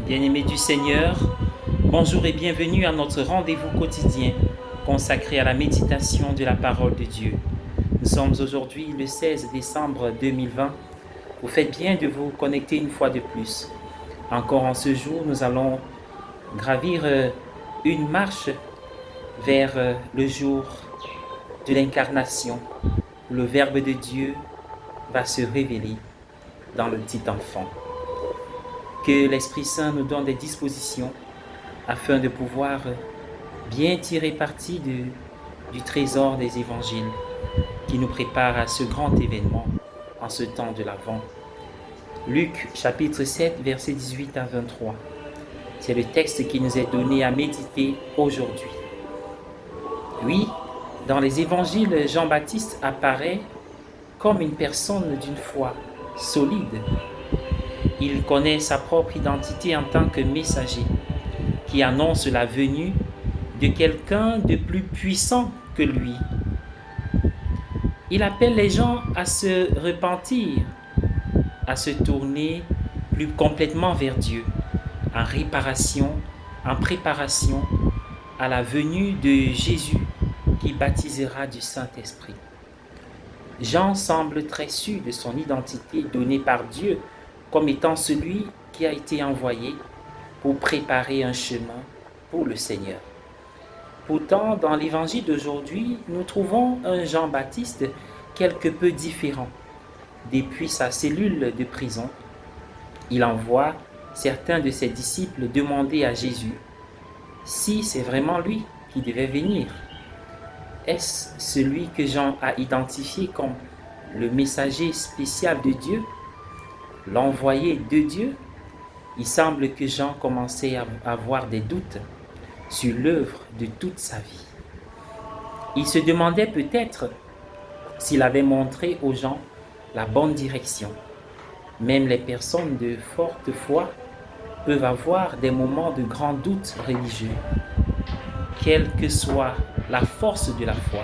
Bien-aimés du Seigneur, bonjour et bienvenue à notre rendez-vous quotidien consacré à la méditation de la parole de Dieu. Nous sommes aujourd'hui le 16 décembre 2020. Vous faites bien de vous connecter une fois de plus. Encore en ce jour, nous allons gravir une marche vers le jour de l'incarnation. Le Verbe de Dieu va se révéler dans le petit enfant. Que l'Esprit Saint nous donne des dispositions afin de pouvoir bien tirer parti du trésor des évangiles qui nous prépare à ce grand événement en ce temps de l'Avent. Luc chapitre 7 versets 18 à 23. C'est le texte qui nous est donné à méditer aujourd'hui. Oui, dans les évangiles, Jean-Baptiste apparaît comme une personne d'une foi solide. Il connaît sa propre identité en tant que messager qui annonce la venue de quelqu'un de plus puissant que lui. Il appelle les gens à se repentir, à se tourner plus complètement vers Dieu, en réparation, en préparation à la venue de Jésus qui baptisera du Saint-Esprit. Jean semble très sûr de son identité donnée par Dieu comme étant celui qui a été envoyé pour préparer un chemin pour le Seigneur. Pourtant, dans l'évangile d'aujourd'hui, nous trouvons un Jean-Baptiste quelque peu différent. Depuis sa cellule de prison, il envoie certains de ses disciples demander à Jésus si c'est vraiment lui qui devait venir. Est-ce celui que Jean a identifié comme le messager spécial de Dieu, l'envoyé de Dieu? Il semble que Jean commençait à avoir des doutes sur l'œuvre de toute sa vie. Il se demandait peut-être s'il avait montré aux gens la bonne direction. Même les personnes de forte foi peuvent avoir des moments de grand doute religieux. Quelle que soit la force de la foi,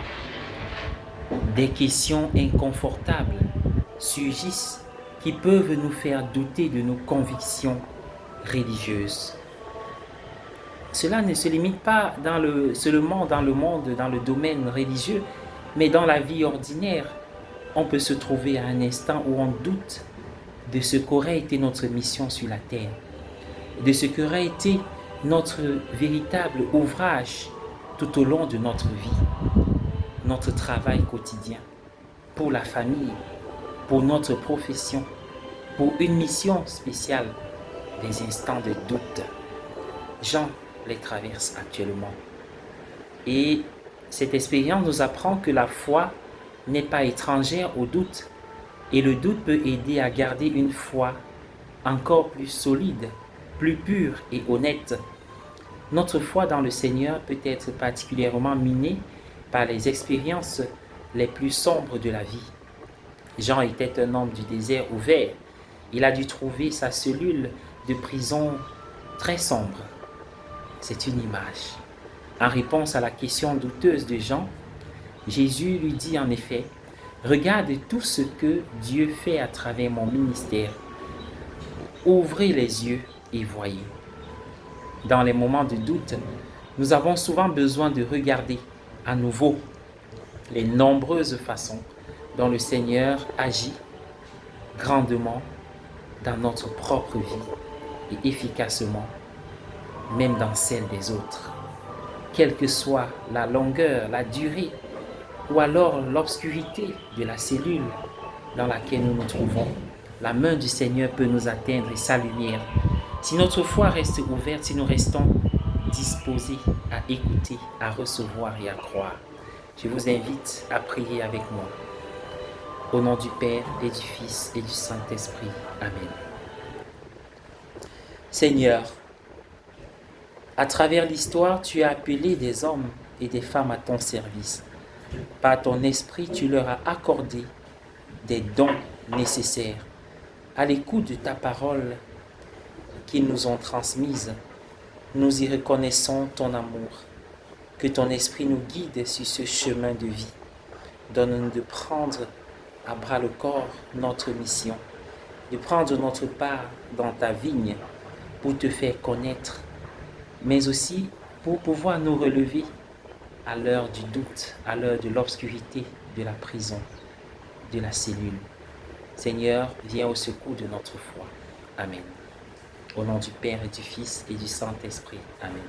des questions inconfortables surgissent qui peuvent nous faire douter de nos convictions religieuses. Cela ne se limite pas seulement dans le domaine religieux, mais dans la vie ordinaire. On peut se trouver à un instant où on doute de ce qu'aurait été notre mission sur la terre, de ce qu'aurait été notre véritable ouvrage tout au long de notre vie, notre travail quotidien, pour la famille, pour notre profession, pour une mission spéciale, des instants de doute. Jean les traverse actuellement. Et cette expérience nous apprend que la foi n'est pas étrangère au doute. Et le doute peut aider à garder une foi encore plus solide, plus pure et honnête. Notre foi dans le Seigneur peut être particulièrement minée par les expériences les plus sombres de la vie. Jean était un homme du désert ouvert. Il a dû trouver sa cellule de prison très sombre. C'est une image. En réponse à la question douteuse de Jean, Jésus lui dit en effet, « Regarde tout ce que Dieu fait à travers mon ministère. Ouvrez les yeux et voyez. » Dans les moments de doute, nous avons souvent besoin de regarder à nouveau les nombreuses façons dont le Seigneur agit grandement dans notre propre vie et efficacement, même dans celle des autres. Quelle que soit la longueur, la durée, ou alors l'obscurité de la cellule dans laquelle nous nous trouvons, la main du Seigneur peut nous atteindre et sa lumière. Si notre foi reste ouverte, si nous restons disposés à écouter, à recevoir et à croire, je vous invite à prier avec moi. Au nom du Père et du Fils et du Saint-Esprit. Amen. Seigneur, à travers l'histoire, tu as appelé des hommes et des femmes à ton service. Par ton esprit, tu leur as accordé des dons nécessaires. À l'écoute de ta parole qu'ils nous ont transmise, nous y reconnaissons ton amour. Que ton esprit nous guide sur ce chemin de vie. Donne-nous de prendre à bras le corps notre mission, de prendre notre part dans ta vigne pour te faire connaître, mais aussi pour pouvoir nous relever à l'heure du doute, à l'heure de l'obscurité, de la prison, de la cellule. Seigneur, viens au secours de notre foi. Amen. Au nom du Père et du Fils et du Saint-Esprit. Amen.